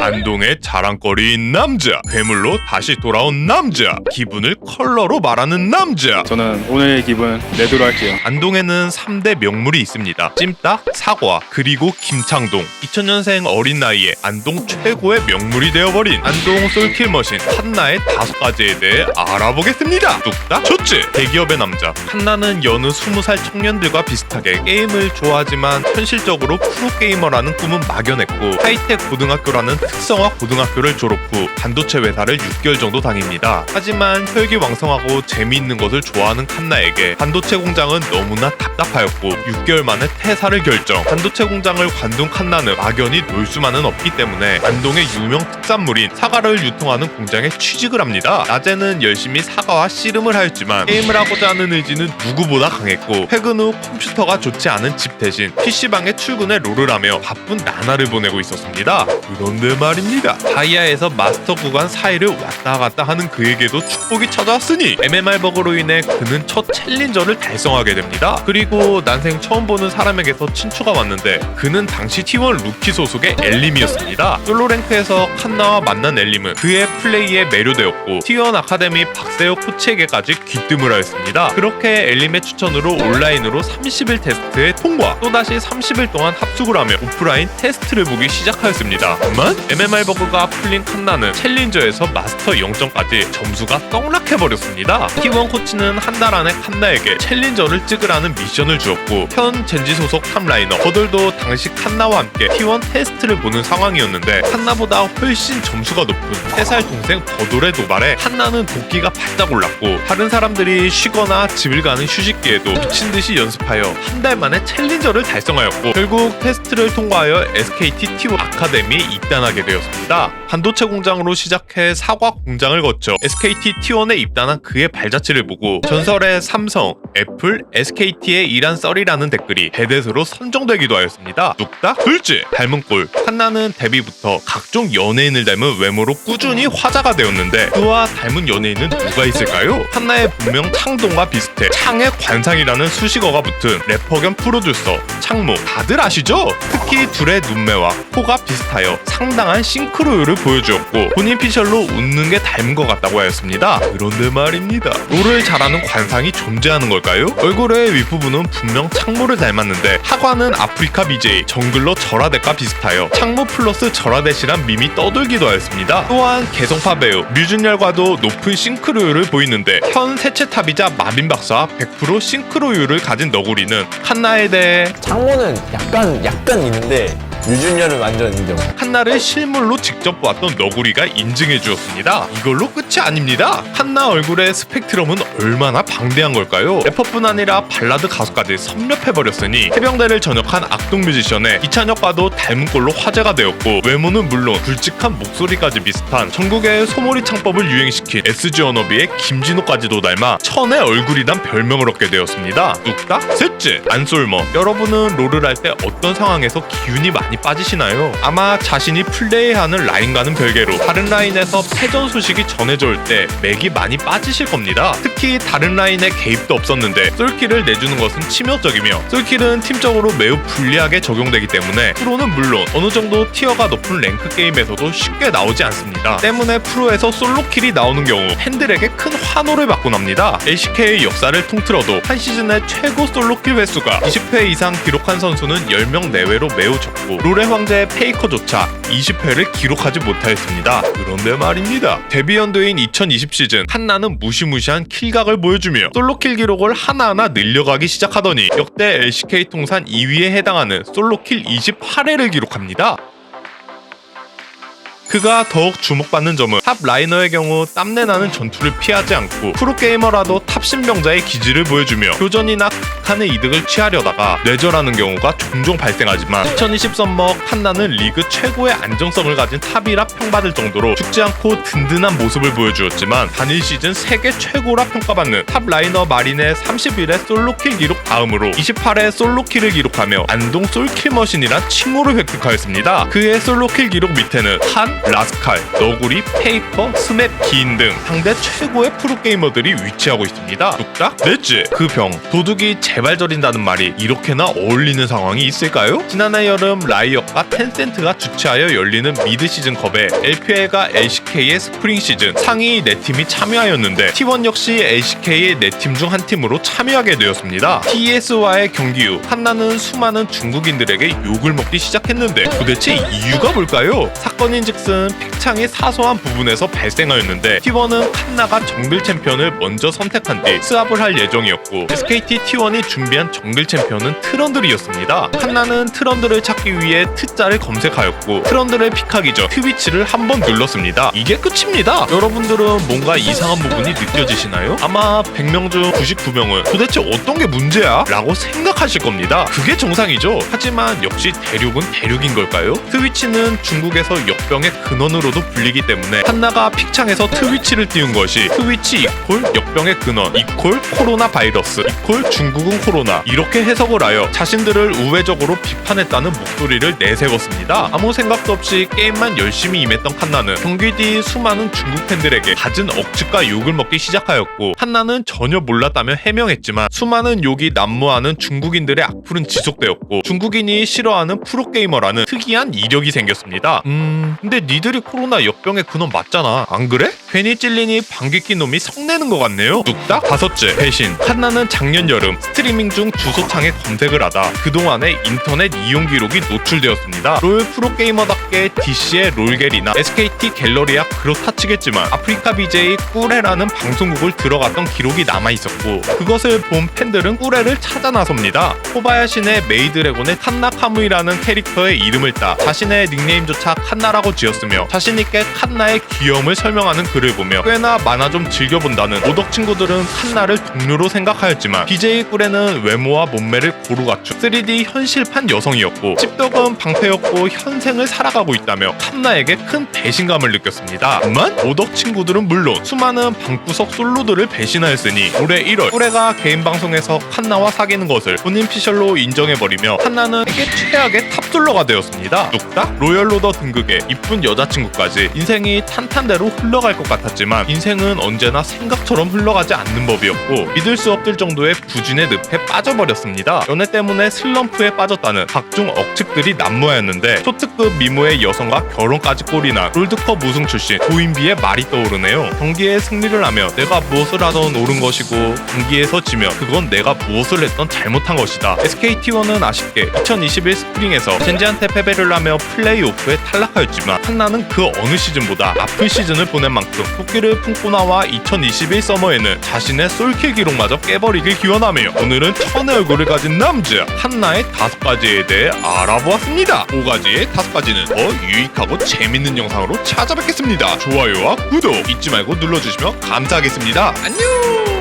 안동의 자랑거리인 남자, 괴물로 다시 돌아온 남자, 기분을 컬러로 말하는 남자. 저는 오늘 기분 레드로 할게요. 안동에는 3대 명물이 있습니다. 찜닭, 사과, 그리고 김창동. 2000년생 어린 나이에 안동 최고의 명물이 되어버린 안동 솔킬머신 칸나의 5가지에 대해 알아보겠습니다. 뚝딱 좋지! 대기업의 남자 칸나는 여느 20살 청년들과 비슷하게 게임을 좋아하지만 현실적으로 프로게이머라는 꿈은 막연했고 하이텍 고등학교라는 특성화 고등학교를 졸업 후 반도체 회사를 6개월 정도 다닙니다. 하지만 혈기왕성하고 재미있는 것을 좋아하는 칸나에게 반도체 공장은 너무나 답답하였고 6개월 만에 퇴사를 결정. 반도체 공장을 관둔 칸나는 막연히 놀 수만은 없기 때문에 안동의 유명 특산물인 사과를 유통하는 공장에 취직을 합니다. 낮에는 열심히 사과와 씨름을 하였지만 게임을 하고자 하는 의지는 누구보다 강했고 퇴근 후 컴퓨터가 좋지 않은 집 대신 PC방에 출근해 롤을 하며 바쁜 나날을 보내고 있었습니다. 그런데 말입니다. 다이아에서 마스터 구간 사이를 왔다 갔다 하는 그에게도 축복이 찾아왔으니 MMR 버그로 인해 그는 첫 챌린저를 달성하게 됩니다. 그리고 난생 처음 보는 사람에게서 친추가 왔는데 그는 당시 T1 루키 소속의 엘림이었습니다. 솔로 랭크에서 칸나와 만난 엘림은 그의 플레이에 매료되었고 T1 아카데미 박세혁 코치에게까지 귀뜸을 하였습니다. 그렇게 엘림의 추천으로 온라인으로 30일 테스트에 통과, 또다시 30일 동안 합숙을 하며 오프라인 테스트를 보기 시작하였습니다. 하지만 MMR 버그가 풀린 칸나는 챌린저에서 마스터 0점까지 점수가 떡락해버렸습니다. T1 코치는 한 달 안에 칸나에게 챌린저를 찍으라는 미션을 주었고 현 젠지 소속 탑라이너 버들도 당시 칸나와 함께 T1 테스트를 보는 상황이었는데 칸나보다 훨씬 점수가 높은 3살 동생 버돌의 도발에 칸나는 도끼가 바짝 올랐고 다른 사람들이 쉬거나 집을 가는 휴식기에도 미친듯이 연습하여 한 달 만에 챌린저를 달성하였고 결국 테스트를 통과하여 SKT T1 아카데미에 입단하게 되었습니다. 반도체 공장으로 시작해 사과 공장을 거쳐 SKT T1에 입단한 그의 발자취를 보고 전설의 삼성, 애플, SKT의 일한 썰이라는 댓글이 대대수로 선정되기도 하였습니다. 뚝딱 둘째, 닮은 꼴. 칸나는 데뷔부터 각종 연예인을 닮은 외모로 꾸준히 화제가 되었는데 그와 닮은 연예인은 누가 있을까요? 칸나의 본명 창동과 비슷해 창의 관상이라는 수식어가 붙은 래퍼 겸 프로듀서 창모, 다들 아시죠? 특히 둘의 눈매와 코가 비슷하여 상당한 싱크로율을 보여주었고 본인 피셜로 웃는 게 닮은 것 같다고 하였습니다. 그런데 말입니다. 롤을 잘하는 관상이 존재하는 걸까요? 얼굴의 윗부분은 분명 창모를 닮았는데 하관은 아프리카 BJ 정글러 절하댓과 비슷하여 창모 플러스 절하댓이란 밈이 떠돌기도 하였습니다. 또한 개성파 배우 류준열과도 높은 싱크로율을 보이는데 현 세체탑이자 마빈 박사와 100% 싱크로율을 가진 너구리는 칸나에 대해 창모는 약간 있는데 류준열은 완전 인정. 칸나를 실물로 직접 보았던 너구리가 인증해 주었습니다. 이걸로 끝이 아닙니다. 칸나 얼굴의 스펙트럼은 얼마나 방대한 걸까요? 래퍼뿐 아니라 발라드 가수까지 섭렵해버렸으니 해병대를 전역한 악동 뮤지션의 이찬혁과도 닮은 꼴로 화제가 되었고 외모는 물론 굵직한 목소리까지 비슷한 전국의 소몰이 창법을 유행시킨 SG 워너비의 김진호까지도 닮아 천의 얼굴이란 별명을 얻게 되었습니다. 뚝딱 셋째, 안솔머. 여러분은 롤을 할 때 어떤 상황에서 기운이 많이 빠지시나요? 아마 자신이 플레이하는 라인과는 별개로 다른 라인에서 패전 소식이 전해져 올 때 맥이 많이 빠지실 겁니다. 특히 다른 라인에 개입도 없었는데 솔킬을 내주는 것은 치명적이며 솔킬은 팀적으로 매우 불리하게 적용되기 때문에 프로는 물론 어느 정도 티어가 높은 랭크 게임에서도 쉽게 나오지 않습니다. 때문에 프로에서 솔로킬이 나오는 경우 팬들에게 큰 환호를 받곤 합니다. LCK의 역사를 통틀어도 한 시즌에 최고 솔로킬 횟수가 20회 이상 기록한 선수는 10명 내외로 매우 적고 롤의 황제 페이커조차 20회를 기록하지 못하였습니다. 그런데 말입니다. 데뷔 연도인 2020 시즌 칸나는 무시무시한 킬각을 보여주며 솔로킬 기록을 하나하나 늘려가기 시작하더니 역대 LCK 통산 2위에 해당하는 솔로킬 28회를 기록합니다. 그가 더욱 주목받는 점은 탑 라이너의 경우 땀내나는 전투를 피하지 않고 프로게이머라도 탑 신병자의 기질을 보여주며 교전이나 극한의 이득을 취하려다가 뇌절하는 경우가 종종 발생하지만 2020 썸머 칸나는 리그 최고의 안정성을 가진 탑이라 평받을 정도로 죽지 않고 든든한 모습을 보여주었지만 단일 시즌 세계 최고라 평가받는 탑 라이너 마린의 31회 솔로킬 기록 다음으로 28회 솔로킬을 기록하며 안동 솔킬머신이란 칭호를 획득하였습니다. 그의 솔로킬 기록 밑에는 한, 라스칼, 너구리, 페이커, 스맵, 기인 등 상대 최고의 프로게이머들이 위치하고 있습니다. 뚝딱, 넷째, 그 병, 도둑이 제발 저린다는 말이 이렇게나 어울리는 상황이 있을까요? 지난해 여름 라이엇과 텐센트가 주최하여 열리는 미드 시즌컵에 LPL과 LCK의 스프링 시즌 상위 4팀이 참여하였는데 T1 역시 LCK의 4팀 중 한 팀으로 참여하게 되었습니다. TS와의 경기 후 한나는 수많은 중국인들에게 욕을 먹기 시작했는데 도대체 이유가 뭘까요? 사건인즉슨 픽창의 사소한 부분에서 발생하였는데 T1은 한나가 정글 챔피언을 먼저 선택한 뒤 스왑을 할 예정이었고 SKT T1이 준비한 정글 챔피언은 트런들이었습니다. 한나는 트런들을 찾기 위해 트자를 검색하였고 트런들을 픽하기 전 트위치를 한번 눌렀습니다. 이게 끝입니다. 여러분들은 뭔가 이상한 부분이 느껴지시나요? 아마 100명 중 99명은 도대체 어떤 게 문제야? 라고 생각하실 겁니다. 그게 정상이죠. 하지만 역시 대륙은 대륙인 걸까요? 트위치는 중국에서 역병의 근원으로도 불리기 때문에 한나가 픽창에서 트위치를 띄운 것이 트위치 이콜 역병의 근원 이콜 코로나 바이러스 이콜 중국은 코로나 이렇게 해석을 하여 자신들을 우회적으로 비판했다는 목소리를 내세웠습니다. 아무 생각도 없이 게임만 열심히 임했던 칸나는 경기 뒤 수많은 중국 팬들에게 갖은 억측과 욕을 먹기 시작하였고 한나는 전혀 몰랐다며 해명했지만 수많은 욕이 난무하는 중국인들의 악플은 지속되었고 중국인이 싫어하는 프로게이머라는 특이한 이력이 생겼습니다. 근데 니들이 코로나 역병의 근원 맞잖아. 안 그래? 괜히 찔리니 방귀 낀 놈이 성내는 것 같네요. 뚝딱. 다섯째, 배신. 한나는 작년 여름 스트리밍 중 주소창에 검색을 하다 그동안의 인터넷 이용 기록이 노출되었습니다. 롤 프로게이머답게 DC의 롤겔이나 SKT 갤러리아 그렇다 치겠지만 아프리카 BJ 꾸레라는 방송국을 들어갔던 기록이 남아있었고 그것을 본 팬들은 꾸레를 찾아 나섭니다. 코바야신의 메이드래곤의 칸나 카무이라는 캐릭터의 이름을 따 자신의 닉네임조차 칸나라고 지었으며 자신있게 칸나의 귀여움을 설명하는 글을 보며 꽤나 만화 좀 즐겨본다는 오덕 친구들은 칸나를 동료로 생각하였지만 BJ 꾸레는 외모와 몸매를 고루 갖춘 3D 현실판 여성이었고 찝덕은 방패였고 현생을 살아가고 있다며 칸나에게 큰 배신감을 느꼈습니다. 하지만 오덕 친구들은 물론 수많은 방구석 솔로들을 배신하였으니 올해 1월 꾸레가 개인 방송에서 칸나와 사귀는 것을 본인 피셜로 인정해버리며 칸나는 세계 최악의 탑솔러가 되었습니다. 뚝딱 로열로더 등극에 이쁜 여자친구까지 인생이 탄탄대로 흘러갈 것 같았지만 인생은 언제나 생각처럼 흘러가지 않는 법이었고 믿을 수 없을 정도의 부진의 늪에 빠져버렸습니다. 연애 때문에 슬럼프에 빠졌다는 각종 억측들이 난무하였는데 초특급 미모의 여성과 결혼까지 꼴이나 롤드컵 우승 출신 고인비의 말이 떠오르네요. 경기에 승리를 하며 내가 무엇을 하던 옳은 것이고 경기에서 지면 그건 내가 무엇을 했던 잘못한 것이다. SKT1은 아쉽게 2021 스프링에서 젠지한테 패배를 하며 플레이오프에 탈락하였지만 한나는 그 어느 시즌보다 아픈 시즌을 보낸 만큼 토끼를 품고 나와 2021 서머에는 자신의 솔킬 기록마저 깨버리길 기원하며 오늘은 천의 얼굴을 가진 남자 한나의 5가지에 대해 알아보았습니다. 5가지의 5가지는 더 유익하고 재밌는 영상으로 찾아뵙겠습니다. 좋아요와 구독 잊지 말고 눌러주시면 감사하겠습니다. 안녕.